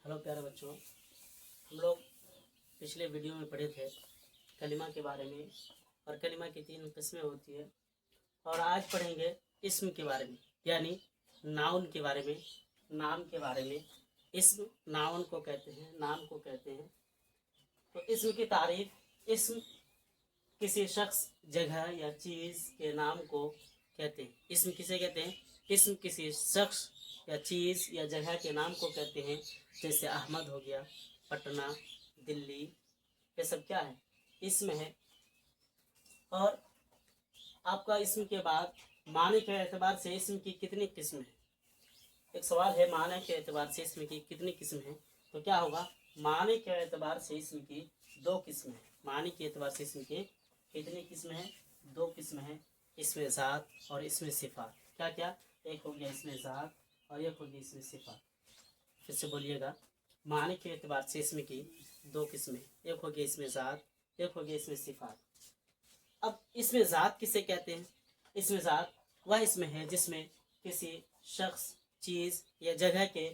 Hello प्यारे बच्चों, हम लोग पिछले वीडियो में पढ़े थे कलिमा के बारे में और कलिमा की 3 किस्में होती है। और आज पढ़ेंगे इस्म के बारे में, यानी नाउन के बारे में, नाम के बारे में। इस्म नाउन को कहते हैं, नाम को कहते हैं। तो इस्म की तारीफ, इस्म किसी शख्स, जगह या चीज़ के नाम को कहते हैं। इस्म किसे कहते हैं? इस्म किसी शख्स या चीज़ या जगह के नाम को कहते हैं। जैसे अहमद हो गया, पटना, दिल्ली, ये सब क्या है? इस्म है। और आपका इस्म के बाद माने के एतबार से इस्म की कितनी किस्म है? एक सवाल है, माने के एतबार से इस्म की कितनी किस्म है? तो क्या होगा? माने के एतबार से इस्म की 2 किस्म है। माने के एतबार से इस्म की कितनी किस्म है? 2 किस्म है। इसमें ज़ात और इसमें सिफात। क्या क्या? एक हो गया इसमें ज़ात और एक हो गया इसमें सिफात। फिर से बोलिएगा, माने के एतबार से इसमें की 2 किस्में, एक हो गया इसमें ज़ात, एक हो गया इसमें सिफात। अब इसमें ज़ात किसे कहते हैं? इसमें ज़ात वह इसमें है जिसमें किसी शख्स, चीज़ या जगह के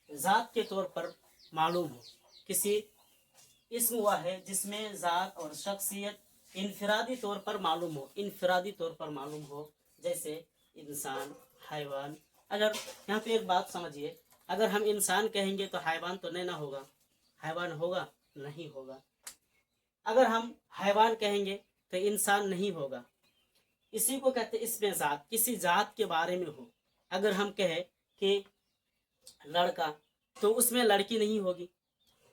ज़ात के तौर पर मालूम हो। किसी इस्म वह है जिसमें ज़ात और शख्सियत इनफरादी तौर पर मालूम हो, इनफरादी तौर पर मालूम हो। जैसे इंसान, हैवान। अगर यहाँ पे एक बात समझिए, अगर हम इंसान कहेंगे तो हैवान तो नहीं ना होगा, हैवान होगा? नहीं होगा। अगर हम हैवान कहेंगे तो इंसान नहीं होगा। इसी को कहते हैं इसमें ज़ात, किसी ज़ात के बारे में हो। अगर हम कहें कि लड़का, तो उसमें लड़की नहीं होगी।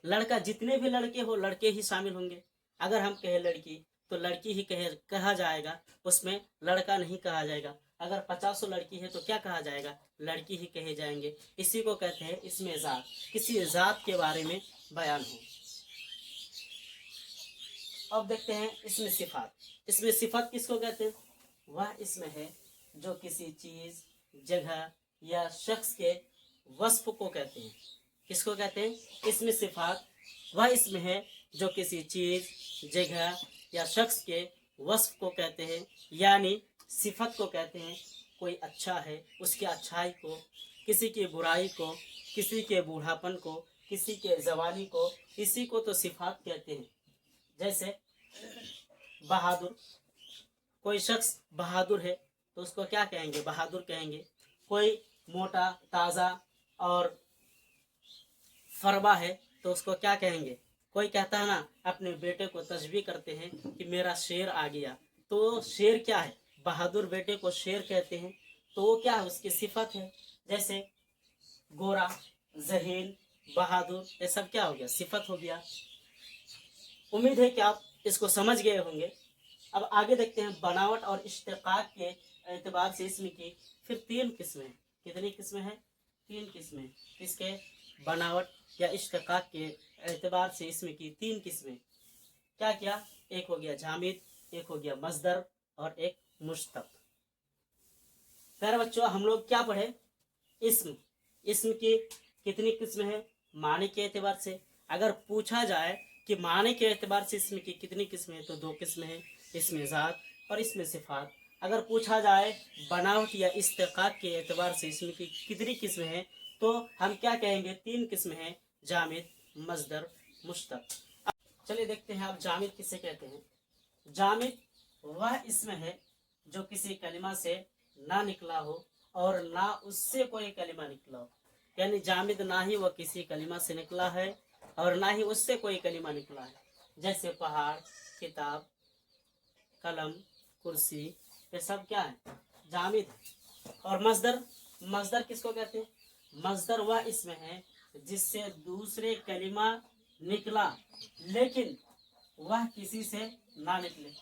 लड़का, जितने भी लड़के हो लड़के ही शामिल होंगे। अगर हम कहें लड़की, तो लड़की ही कहा जाएगा, उसमें लड़का नहीं कहा जाएगा। अगर 50 लड़की है तो क्या कहा जाएगा? लड़की ही कहे जाएंगे। इसी को कहते हैं इसमें ज़ात, किसी ज़ात के बारे में बयान हो। अब देखते हैं इसमें सिफात। इसमें सिफात किसको कहते हैं? वह इसमें है जो किसी चीज़, जगह या शख्स के वस्फ को कहते हैं। किसको कहते हैं? इसमें सिफात वह इसमें है जो किसी चीज़, जगह या शख्स के वस्फ को कहते हैं, यानी सिफत को कहते हैं। कोई अच्छा है, उसकी अच्छाई को, किसी की बुराई को, किसी के बूढ़ापन को, किसी के जवानी को, इसी को तो सिफात कहते हैं। जैसे बहादुर, कोई शख्स बहादुर है तो उसको क्या कहेंगे? बहादुर कहेंगे। कोई मोटा, ताज़ा और फरबा है तो उसको क्या कहेंगे? कोई कहता है ना, अपने बेटे को तशबीह करते हैं कि मेरा शेर आ गया, तो शेर क्या है? बहादुर बेटे को शेर कहते हैं, तो वो क्या है? उसकी सिफत है। जैसे गोरा, ज़हीन, बहादुर, ये सब क्या हो गया? सिफत हो गया। उम्मीद है कि आप इसको समझ गए होंगे। अब आगे देखते हैं बनावट और इश्तिकाक के एतबार से इसमें की फिर 3 किस्में। कितनी किस्में हैं? 3 किस्में। इसके बनावट या इश्तिकाक के एतबार से इसमें की 3 किस्में। क्या क्या? एक हो गया जामिद, एक हो गया मस्दर और एक मुश्तक। प्यारे बच्चों, हम लोग क्या पढ़े? इस्म। इस्म की कितनी किस्में हैं? माने के एतबार से। अगर पूछा जाए कि माने के एतबार से इसमें की कितनी किस्में हैं, तो 2 किस्में हैं, इसमें ज़ात और इसमें सिफात। अगर पूछा जाए बनावट या इस्तिकाक के एतबार से इसमें की कितनी किस्में हैं, तो हम क्या कहेंगे? 3 किस्में हैं, जामिद, मस्दर, मुश्तक। चलिए देखते हैं आप जामिद किसे कहते हैं। जामिद वह इसमें है जो किसी कलिमा से ना निकला हो और ना उससे कोई कलिमा निकला हो। यानी जामिद ना ही वह किसी कलिमा से निकला है और ना ही उससे कोई कलिमा निकला है। जैसे पहाड़, किताब, कलम, कुर्सी, ये सब क्या है? जामिद। और मस्दर, मस्दर किसको कहते हैं? मस्दर वह इसमें है जिससे दूसरे कलिमा निकला लेकिन वह किसी से ना निकले।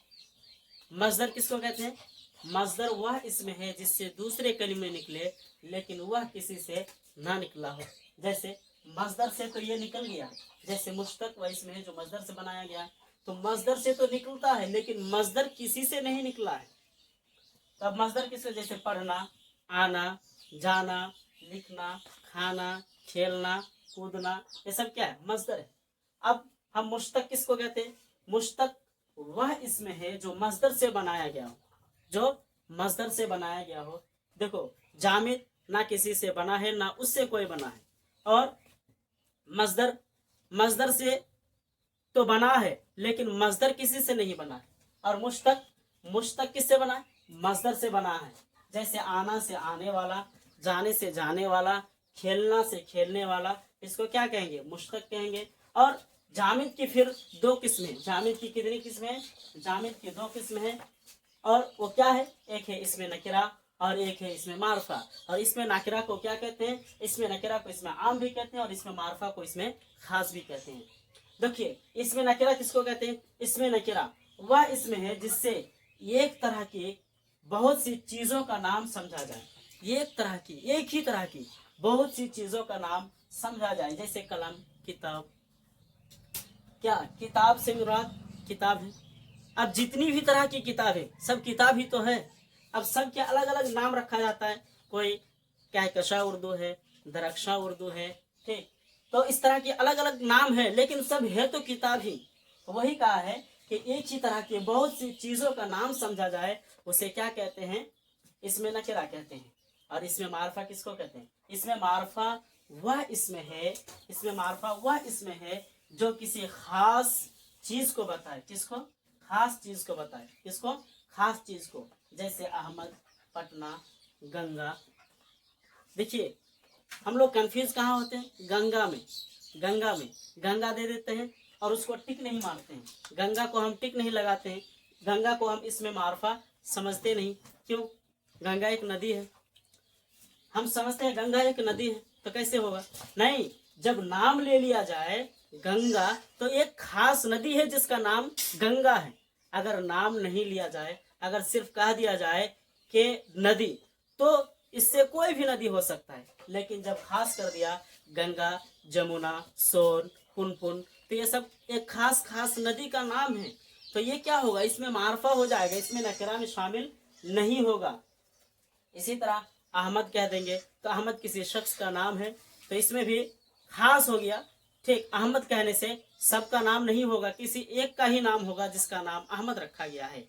मस्दर किसको कहते हैं? मस्दर वह इसमें है जिससे दूसरे कलिमे निकले लेकिन वह किसी से ना निकला हो। जैसे मस्दर से तो ये निकल गया। जैसे मुश्तक वह इसमें है जो मस्दर से बनाया गया, तो मस्दर से तो निकलता है लेकिन मस्दर किसी से नहीं निकला है। तब मस्दर किससे? जैसे पढ़ना, आना, जाना, लिखना, खाना, खेलना, कूदना, ये सब क्या है? मस्दर है। अब हम मुश्तक किसको कहते हैं? मुश्तक वह इसमें है जो मस्दर से बनाया गया हो, जो मस्दर से बनाया गया हो। देखो, जामिद ना किसी से बना है ना उससे कोई बना है, और मजदर, मजदर से तो बना है लेकिन मजदर किसी से नहीं बना है। और मुश्तक, मुश्तक किससे बना है? मजदर से बना है। जैसे आना से आने वाला, जाने से जाने वाला, खेलना से खेलने वाला, इसको क्या कहेंगे? मुश्तक कहेंगे। और जामिद की फिर दो किस्में, जामिद की कितनी किस्में हैं? जामिद की दो किस्में हैं। और वो क्या है? एक है इसमें नकिरा और एक है इसमें मारफा। और इसमें नाकिरा को क्या कहते हैं? इसमें नकिरा को इसमें आम भी कहते हैं और इसमें मारफा को इसमें खास भी कहते हैं। देखिए, इसमें नकिरा किसको कहते हैं? इसमें नकिरा वह इसमें है जिससे एक तरह की बहुत सी चीजों का नाम समझा जाए। एक तरह की, एक ही तरह की बहुत सी चीजों का नाम समझा जाए। जैसे कलम, किताब। क्या किताब से मुराद किताब है? अब जितनी भी तरह की किताब है सब किताब ही तो है। अब सब के अलग अलग नाम रखा जाता है। कोई कहकशा उर्दू है, दरख्शा उर्दू है, ठीक। तो इस तरह के अलग अलग नाम है लेकिन सब है तो किताब ही। वही कहा है कि एक ही तरह की बहुत सी चीजों का नाम समझा जाए, उसे क्या कहते हैं? इसमें नकिरा कहते हैं। और इसमें मारफा किसको कहते हैं? इसमें मारफा वह इसमें है, इसमें मारफा वह इसमें है जो किसी खास चीज को बताए। किसको? खास चीज को बताए। किसको? खास चीज को। जैसे अहमद, पटना, गंगा। देखिए, हम लोग कंफ्यूज कहाँ होते हैं? गंगा में। गंगा में गंगा दे देते हैं और उसको टिक नहीं मारते हैं। गंगा को हम टिक नहीं लगाते हैं। गंगा को हम इसमें मारफा समझते नहीं। क्यों? गंगा एक नदी है। हम समझते हैं गंगा एक नदी है, तो कैसे होगा? नहीं, जब नाम ले लिया जाए गंगा तो एक खास नदी है जिसका नाम गंगा है। अगर नाम नहीं लिया जाए, अगर सिर्फ कह दिया जाए कि नदी, तो इससे कोई भी नदी हो सकता है। लेकिन जब खास कर दिया गंगा, जमुना, सोन, पुनपुन, तो ये सब एक खास खास नदी का नाम है। तो ये क्या होगा? इसमें मारफा हो जाएगा, इसमें नकरा में शामिल नहीं होगा। इसी तरह अहमद कह देंगे तो अहमद किसी शख्स का नाम है, तो इसमें भी खास हो गया। ठीक, अहमद कहने से सबका नाम नहीं होगा, किसी एक का ही नाम होगा जिसका नाम अहमद रखा गया है।